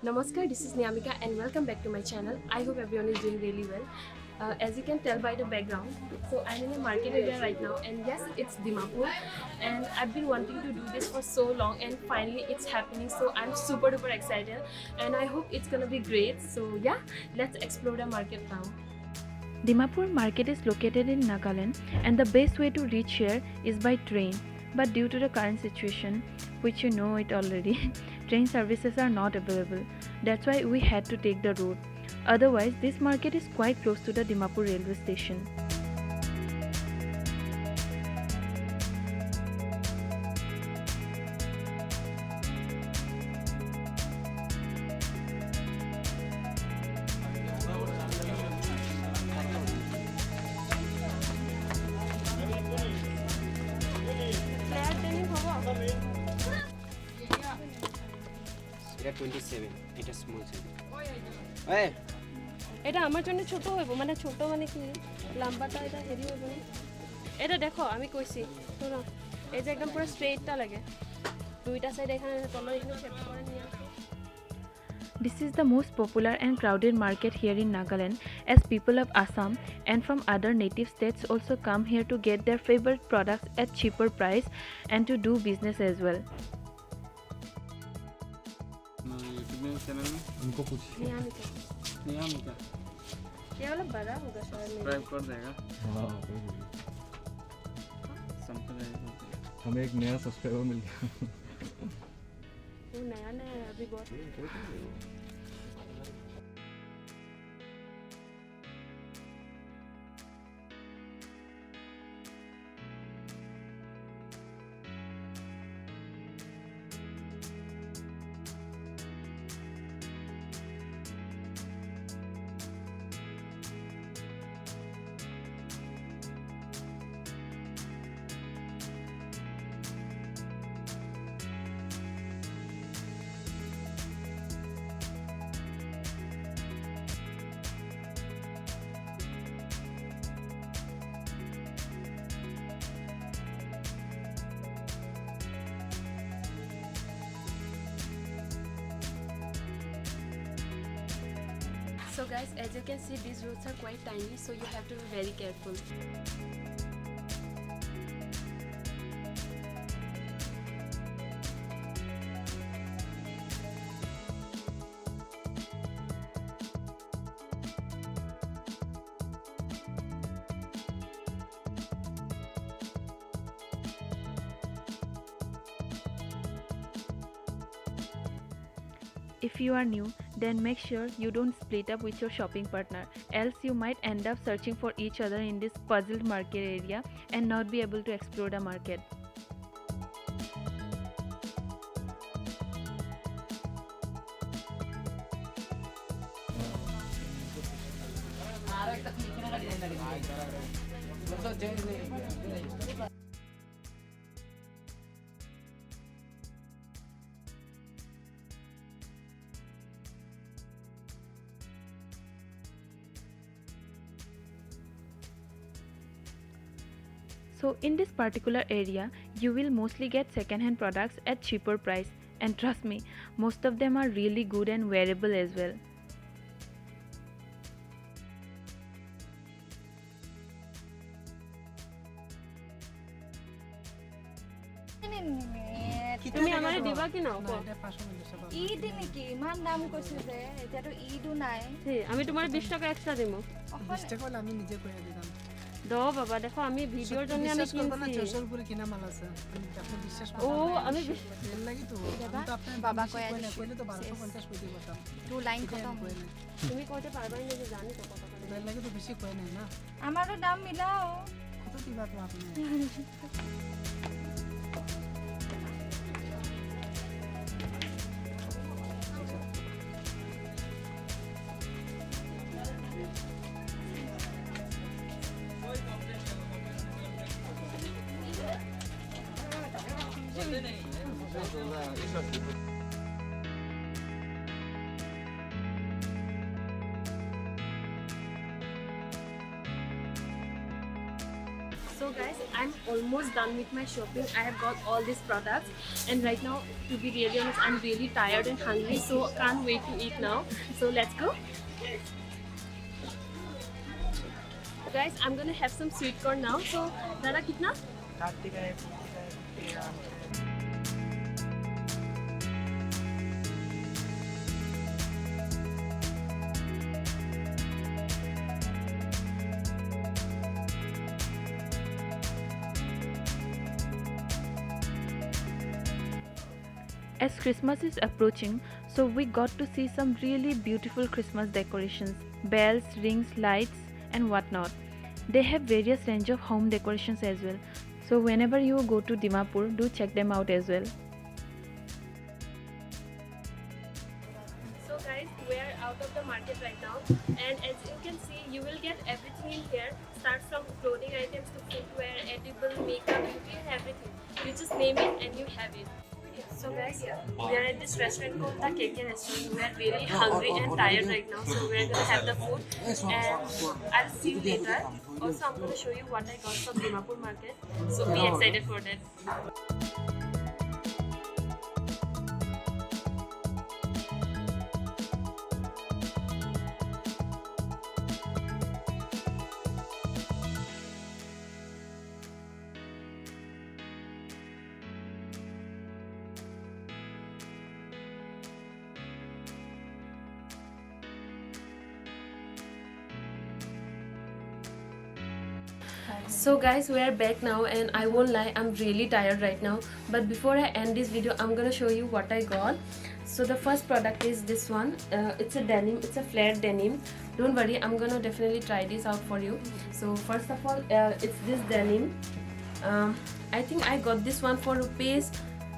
Namaskar, this is Niamika and welcome back to my channel. I hope everyone is doing really well. As you can tell by the background, so I'm in a market area right now, and yes, it's Dimapur, and I've been wanting to do this for so long, and finally it's happening. So I'm super duper excited, and I hope it's gonna be great. So yeah, let's explore the market now. Dimapur market is located in Nagaland and the best way to reach here is by train. But due to the current situation, which you know it already, train services are not available. That's why we had to take the road. Otherwise, this market is quite close to the Dimapur railway station. এটা 27 এটা small size এই এটা আমার জন্য ছোট হইব মানে ছোট মানে কি লম্বাটা এটা হেভি হইব না এটা দেখো আমি কইছি শোনো এই যে একদম পুরো স্ট্রেটটা লাগে দুইটা সাইড এখানে তলৰ এখানে শেপ করে নিয়ে আসো This is the most popular and crowded market here in Nagaland as people of Assam and from other native states also come here to get their favorite products at cheaper price and to do business as well. YouTube channel में उनको कुछ नियामिका ये वाला बड़ा होगा शायद subscribe कर देगा हाँ हमें एक नया सब्सक्राइबर मिल गया वो नया नया है अभी बहुत So guys, as you can see, these roads are quite tiny, so you have to be very careful. If you are new, then make sure you don't split up with your shopping partner, else you might end up searching for each other in this puzzled market area and not be able to explore the market. So in this particular area, you will mostly get second-hand products at cheaper price, and trust me, most of them are really good and wearable as well. তুমি আমারে দিবা কি নাও ঈদ নেকি ইমান দাম কৈছে যে এতিয়াতো ঈদো নাই আমি তোমার 20 টাকা এক্সট্রা দিমু 20 টাকা হলে আমি নিজে কইয়া দিলাম দো বাবা দেখো আমি ভিডিওর জন্য আমি কিনছি কিনছি 600 উপরে কিনা মাল আছে আপনি বিশ্বাস ও করেন আমি এর লাগি তো আমি তো আপনার বাবা বেশি কইয়া কইলে দিছে। কইলে তো 1250 কই দিতাম টু লাইন খতম তুমি কইতে পারবা না যে জানি তো কত করে এর লাগি তো বেশি কই নাই না আমারও দাম মিলাও কত দিবা তো আপনি So guys, I'm almost done with my shopping. I have got all these products, and right now, to be really honest, I'm really tired and hungry, so can't wait to eat now. So let's go. Guys, I'm gonna have some sweet corn now. So Dada, kitna? As Christmas is approaching, so we got to see some really beautiful Christmas decorations, bells, rings, lights and whatnot. They have various range of home decorations as well. So whenever you go to Dimapur, do check them out as well. So guys, we are out of the market right now, and as you can see, you will get everything in here. Start from clothing items to footwear, edible, makeup, beauty, everything. You just name it and you have it. So guys, we are at this restaurant called the KK restaurant. We are really hungry and tired right now, so we are gonna have the food, and I'll see you later. Also, I'm gonna show you what I got from Dimapur market. So be excited for that. So guys, we are back now, and I won't lie, I'm really tired right now. But before I end this video, I'm gonna show you what I got. So the first product is this one. It's a denim, it's a flared denim. Don't worry, I'm gonna definitely try this out for you. So first of all, it's this denim. I think I got this one for rupees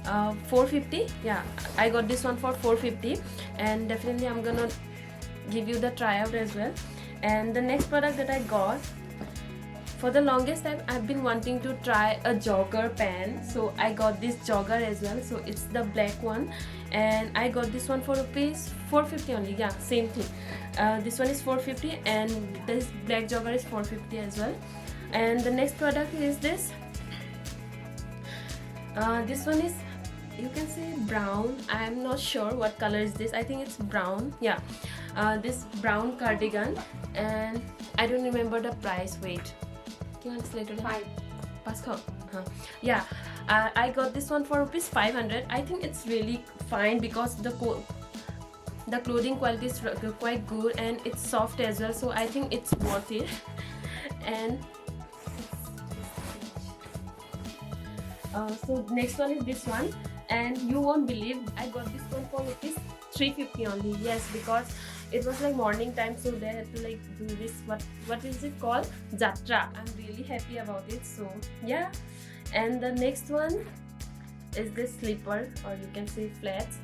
450. Yeah, I got this one for 450, and definitely I'm gonna give you the tryout as well. And the next product that I got, for the longest time I've been wanting to try a jogger pant, so I got this jogger as well. So it's the black one, and I got this one for rupees 450 only. Yeah, same thing. This one is 450 and this black jogger is 450 as well. And the next product is this. This one is, you can say brown. I'm not sure what color is this. I think it's brown. Yeah, this brown cardigan, and I don't remember the price. Wait, yeah, I got this one for rupees 500. I think it's really fine because the clothing quality is quite good and it's soft as well, so I think it's worth it. And so next one is this one, and you won't believe I got this one for rupees 350 only. Yes, because it was like morning time, so they had to like do this, what is it called, jatra. I'm really happy about it. So yeah, and the next one is this slipper, or you can say flats,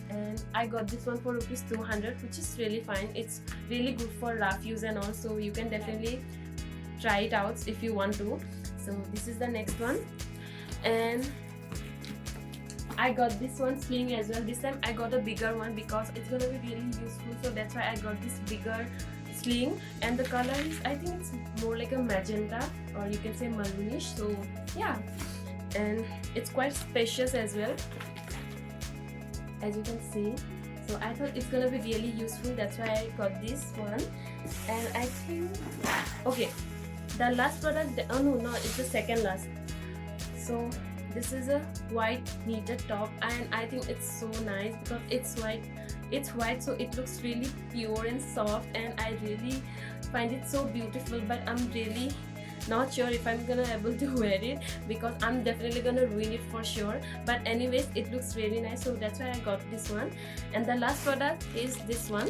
and I got this one for rupees 200, which is really fine. It's really good for rough use, and also you can definitely try it out if you want to. So this is the next one, and I got this one sling as well. This time I got a bigger one because it's gonna be really useful, so that's why I got this bigger sling. And the color is, I think it's more like a magenta, or you can say maroonish. So yeah, and it's quite spacious as well, as you can see. So I thought it's gonna be really useful, that's why I got this one. And I think, okay, the last product, oh no, it's the second last. So this is a white knitted top, and I think it's so nice because it's white, so it looks really pure and soft, and I really find it so beautiful. But I'm really not sure if I'm gonna able to wear it, because I'm definitely gonna ruin it for sure. But anyways, it looks really nice, so that's why I got this one. And the last product is this one.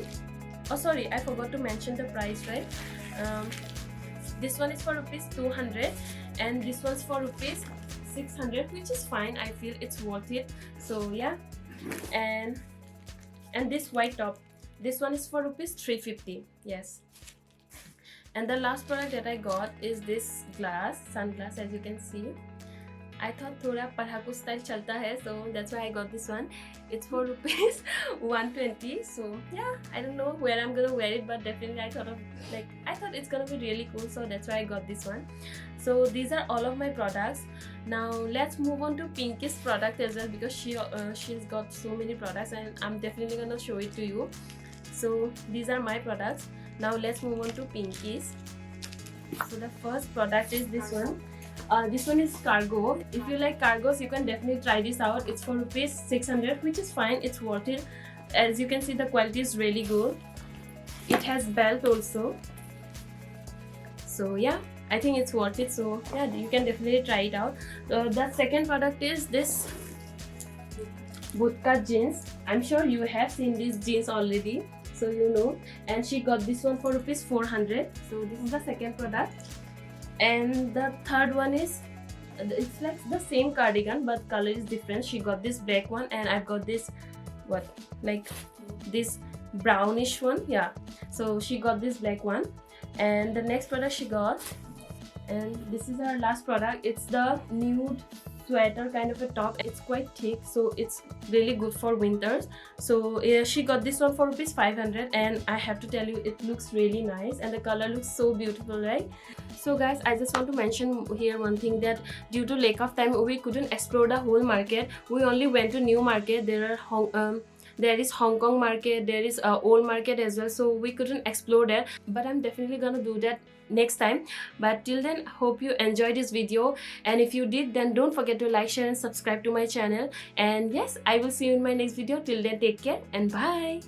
Oh sorry, I forgot to mention the price, right? This one is for rupees 200, and this one's for rupees 600, which is fine. I feel it's worth it. So yeah, and this white top, this one is for rupees 350. Yes. And the last product that I got is this sunglass, as you can see. I thought thoda padhaku style chalta hai, so that's why I got this one. It's for rupees 120. So yeah, I don't know where I'm gonna wear it, but definitely I thought it's gonna be really cool, so that's why I got this one. So these are all of my products. Now let's move on to Pinky's product as well, because she's got so many products and I'm definitely gonna show it to you. So these are my products. Now let's move on to Pinky's. So the first product is this one. This one is cargo. If you like cargos, you can definitely try this out. It's for rupees 600, which is fine. It's worth it. As you can see, the quality is really good. It has belt also. So yeah, I think it's worth it. So yeah, you can definitely try it out. The second product is this bootcut jeans. I'm sure you have seen these jeans already, so you know. And she got this one for rupees 400. So this is the second product. And the third one is, it's like the same cardigan but color is different. She got this black one and I've got this this brownish one. Yeah, so she got this black one. And the next product she got, and this is our last product, it's the nude sweater kind of a top. It's quite thick, so it's really good for winters. So yeah, she got this one for rupees 500, and I have to tell you, it looks really nice and the color looks so beautiful, right? So guys, I just want to mention here one thing, that due to lack of time we couldn't explore the whole market. We only went to new market. There is Hong Kong market, there is old market as well, so we couldn't explore that, but I'm definitely gonna do that next time. But till then, hope you enjoyed this video, and if you did, then don't forget to like, share and subscribe to my channel. And yes, I will see you in my next video. Till then, take care and bye.